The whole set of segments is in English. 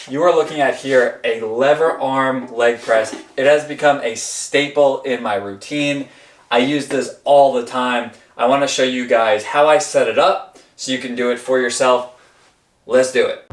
You are looking at here a lever arm leg press. It has become a staple in my routine. I use this all the time. I want to show you guys how I set it up so you can do it for yourself. Let's do it.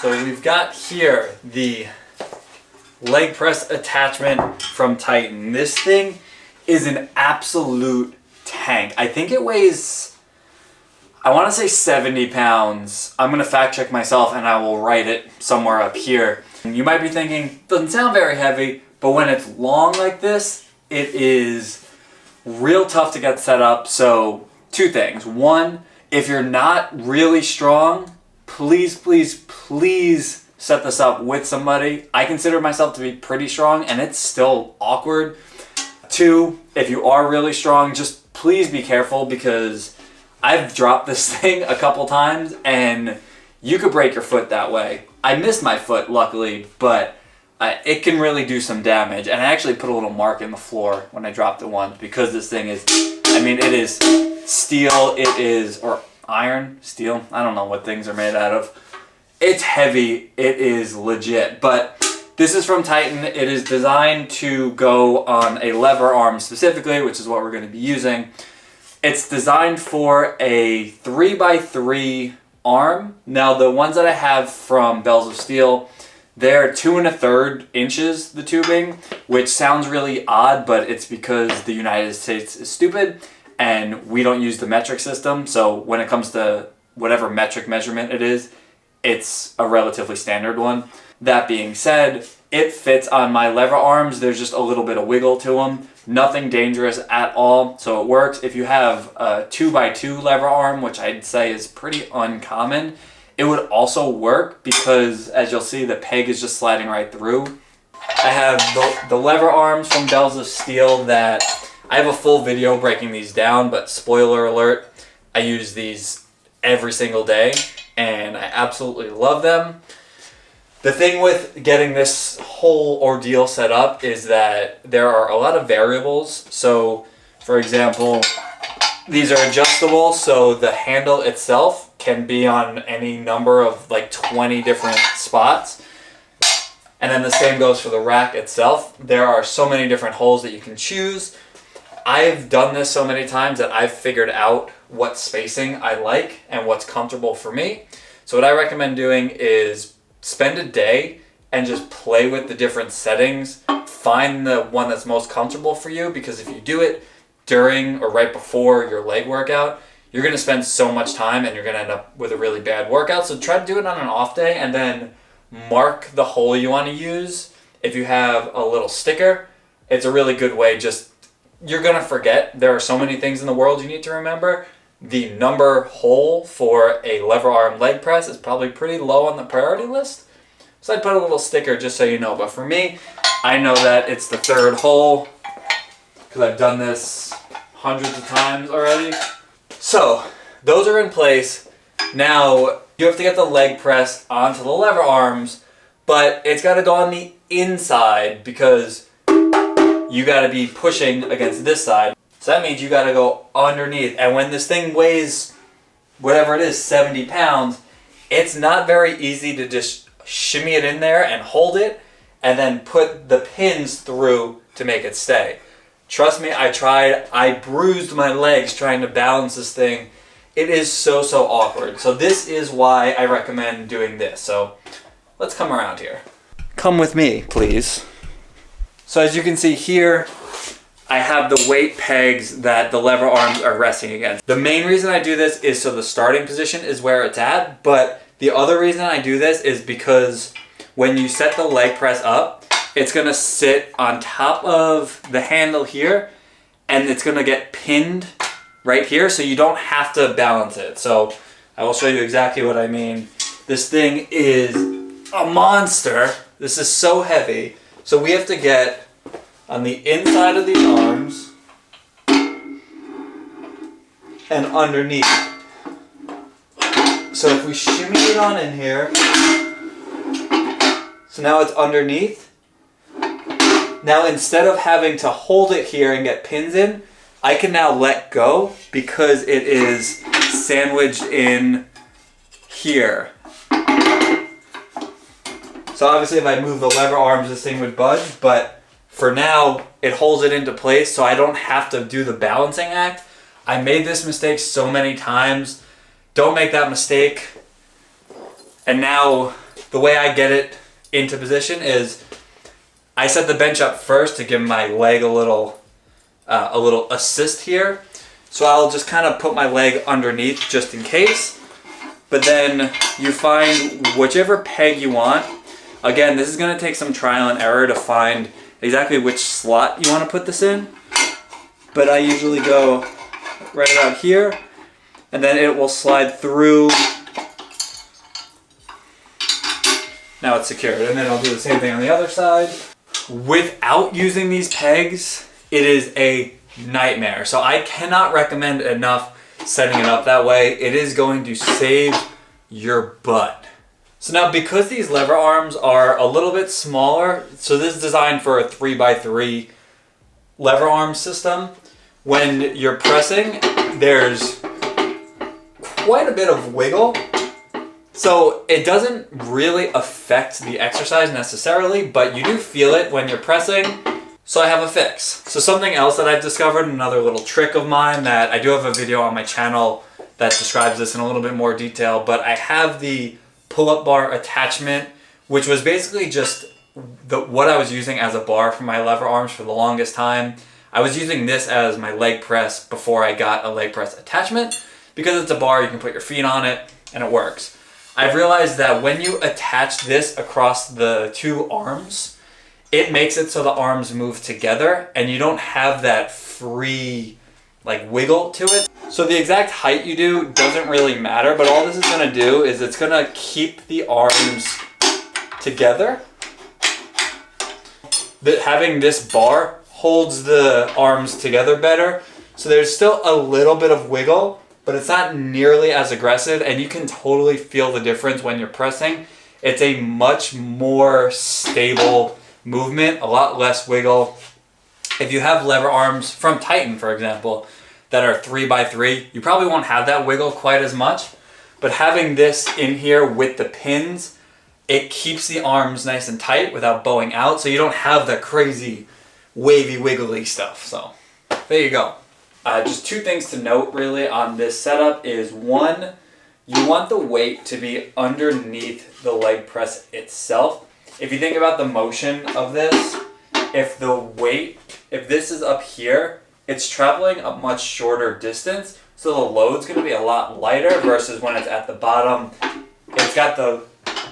So we've got here the leg press attachment from Titan. This thing is an absolute tank. I think it weighs, I want to say 70 pounds. I'm going to fact check myself and I will write it somewhere up here. You might be thinking, doesn't sound very heavy, but when it's long like this, it is real tough to get set up. So two things. One, if you're not really strong, please set this up with somebody. I consider myself to be pretty strong and it's still awkward. Two, if you are really strong, just please be careful because I've dropped this thing a couple times and you could break your foot that way. I missed my foot luckily, but it can really do some damage. And I actually put a little mark in the floor when I dropped it once because this thing is, I mean, it is steel, it is, or iron, steel, I don't know what things are made out of. It's heavy, it is legit, but this is from Titan. It is designed to go on a lever arm specifically, which is what we're going to be using. It's designed for a 3x3 arm. Now the ones that I have from Bells of Steel, they're 2 1/3 inches, the tubing, which sounds really odd, but it's because the United States is stupid and we don't use the metric system. So when it comes to whatever metric measurement it is, it's a relatively standard one. That being said, it fits on my lever arms. There's just a little bit of wiggle to them. Nothing dangerous at all, so it works. If you have a 2x2 lever arm, which I'd say is pretty uncommon, it would also work because, as you'll see, the peg is just sliding right through. I have the lever arms from Bells of Steel that I have a full video breaking these down, but spoiler alert, I use these every single day and I absolutely love them. The thing with getting this whole ordeal set up is that there are a lot of variables. So, for example, these are adjustable, so the handle itself can be on any number of like 20 different spots. And then the same goes for the rack itself. There are so many different holes that you can choose. I've done this so many times that I've figured out what spacing I like and what's comfortable for me. So what I recommend doing is spend a day and just play with the different settings. Find the one that's most comfortable for you, because if you do it during or right before your leg workout, you're going to spend so much time and you're going to end up with a really bad workout. So try to do it on an off day and then mark the hole you want to use. If you have a little sticker, it's a really good way. Just, you're going to forget. There are so many things in the world you need to remember. The number hole for a lever arm leg press is probably pretty low on the priority list. So I'd put a little sticker just so you know. But for me, I know that it's the third hole because I've done this hundreds of times already. So those are in place. Now you have to get the leg press onto the lever arms, but it's got to go on the inside because you got to be pushing against this side. So that means you got to go underneath. And when this thing weighs, whatever it is, 70 pounds, it's not very easy to just shimmy it in there and hold it and then put the pins through to make it stay. Trust me, I tried. I bruised my legs trying to balance this thing. It is so awkward. So this is why I recommend doing this. So let's come around here. Come with me, please. So as you can see here, I have the weight pegs that the lever arms are resting against. The main reason I do this is so the starting position is where it's at, but the other reason I do this is because when you set the leg press up, it's gonna sit on top of the handle here and it's gonna get pinned right here, so you don't have to balance it. So I will show you exactly what I mean. This thing is a monster. This is so heavy. So we have to get on the inside of these arms and underneath. So if we shimmy it on in here, so now it's underneath. Now instead of having to hold it here and get pins in, I can now let go because it is sandwiched in here. So obviously if I move the lever arms, this thing would budge, but for now it holds it into place so I don't have to do the balancing act. I made this mistake so many times. Don't make that mistake. And now the way I get it into position is I set the bench up first to give my leg a little assist here. So I'll just kind of put my leg underneath just in case. But then you find whichever peg you want. Again, this is going to take some trial and error to find exactly which slot you want to put this in. But I usually go right about here, and then it will slide through. Now it's secured, and then I'll do the same thing on the other side. Without using these pegs, it is a nightmare. So I cannot recommend enough setting it up that way. It is going to save your butt. So now because these lever arms are a little bit smaller, so this is designed for a 3x3 lever arm system. When you're pressing, there's quite a bit of wiggle. So it doesn't really affect the exercise necessarily, but you do feel it when you're pressing. So I have a fix. So something else that I've discovered, another little trick of mine that I do have a video on my channel that describes this in a little bit more detail, but I have the pull-up bar attachment, which was basically just what I was using as a bar for my lever arms for the longest time. I was using this as my leg press before I got a leg press attachment. Because it's a bar, you can put your feet on it and it works. I've realized that when you attach this across the two arms, it makes it so the arms move together and you don't have that free wiggle to it. So the exact height you do doesn't really matter, but all this is going to do is it's going to keep the arms together. Having this bar holds the arms together better. So there's still a little bit of wiggle, but it's not nearly as aggressive, and you can totally feel the difference when you're pressing. It's a much more stable movement, a lot less wiggle. If you have lever arms from Titan, for example, that are 3x3, you probably won't have that wiggle quite as much, but having this in here with the pins, it keeps the arms nice and tight without bowing out, so you don't have the crazy wavy wiggly stuff. So there you go. Just two things to note really on this setup is one, you want the weight to be underneath the leg press itself. If you think about the motion of this, if this is up here, it's traveling a much shorter distance, so the load's going to be a lot lighter versus when it's at the bottom. It's got the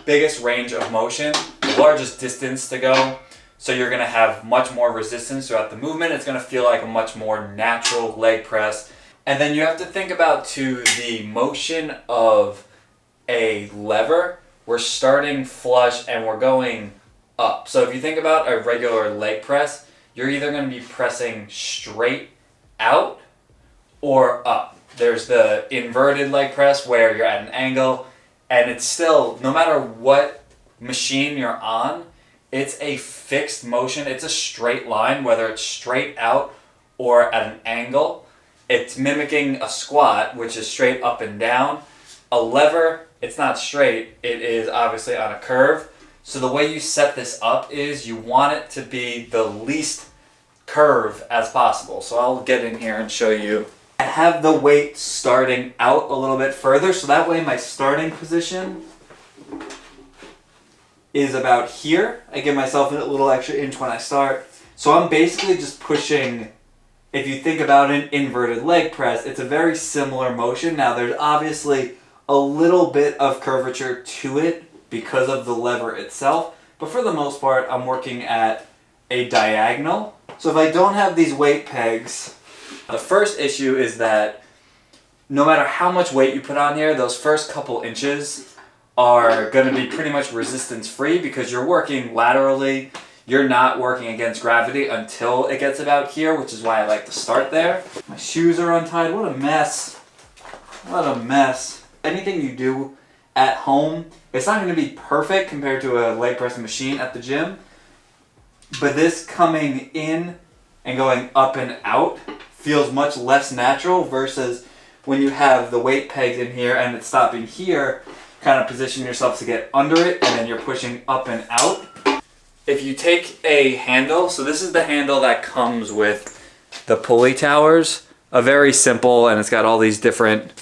biggest range of motion, the largest distance to go, so you're going to have much more resistance throughout the movement. It's going to feel like a much more natural leg press. And then you have to think about too the motion of a lever. We're starting flush and we're going up. So if you think about a regular leg press, you're either going to be pressing straight out or up. There's the inverted leg press where you're at an angle, and it's still, no matter what machine you're on, it's a fixed motion. It's a straight line, whether it's straight out or at an angle. It's mimicking a squat, which is straight up and down. A lever, it's not straight. It is obviously on a curve. So the way you set this up is you want it to be the least curve as possible. So I'll get in here and show you. I have the weight starting out a little bit further, so that way my starting position is about here. I give myself a little extra inch when I start. So I'm basically just pushing, if you think about an inverted leg press, it's a very similar motion. Now there's obviously a little bit of curvature to it because of the lever itself, but for the most part, I'm working at a diagonal. So if I don't have these weight pegs, the first issue is that no matter how much weight you put on here, those first couple inches are going to be pretty much resistance free because you're working laterally. You're not working against gravity until it gets about here, which is why I like to start there. My shoes are untied. What a mess. What a mess. Anything you do at home, it's not going to be perfect compared to a leg press machine at the gym, but this coming in and going up and out feels much less natural versus when you have the weight pegs in here and it's stopping here, kind of position yourself to get under it and then you're pushing up and out. If you take a handle, so this is the handle that comes with the pulley towers, a very simple, and it's got all these different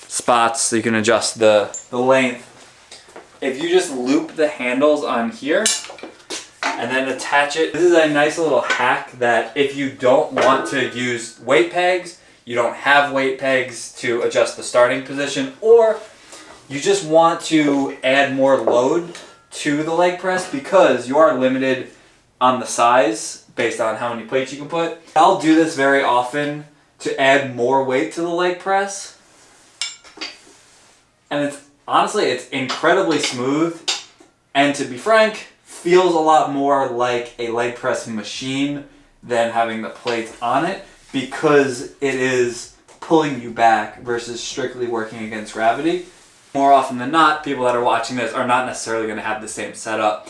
spots so you can adjust the length. If you just loop the handles on here and then attach it, this is a nice little hack that if you don't want to use weight pegs, you don't have weight pegs to adjust the starting position, or you just want to add more load to the leg press because you are limited on the size based on how many plates you can put. I'll do this very often to add more weight to the leg press. And it's honestly, it's incredibly smooth, and to be frank, feels a lot more like a leg press machine than having the plates on it because it is pulling you back versus strictly working against gravity. More often than not, people that are watching this are not necessarily going to have the same setup.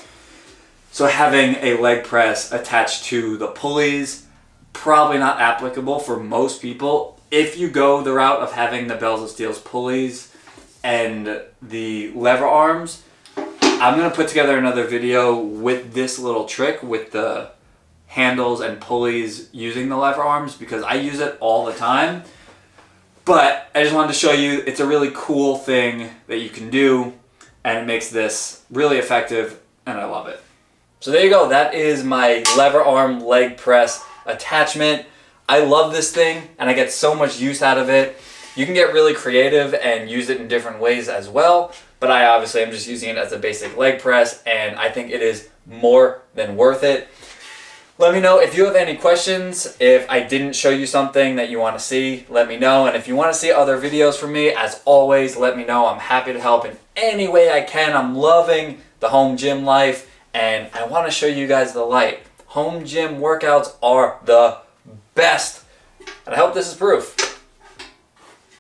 So having a leg press attached to the pulleys, probably not applicable for most people. If you go the route of having the bells of steel's pulleys and the lever arms, I'm going to put together another video with this little trick with the handles and pulleys using the lever arms because I use it all the time. But I just wanted to show you it's a really cool thing that you can do, and it makes this really effective, and I love it. So there you go. That is my lever arm leg press attachment. I love this thing, and I get so much use out of it. You can get really creative and use it in different ways as well, but I obviously am just using it as a basic leg press, and I think it is more than worth it. Let me know if you have any questions. If I didn't show you something that you want to see, let me know. And if you want to see other videos from me, as always, let me know. I'm happy to help in any way I can. I'm loving the home gym life, and I want to show you guys the light. Home gym workouts are the best, and I hope this is proof.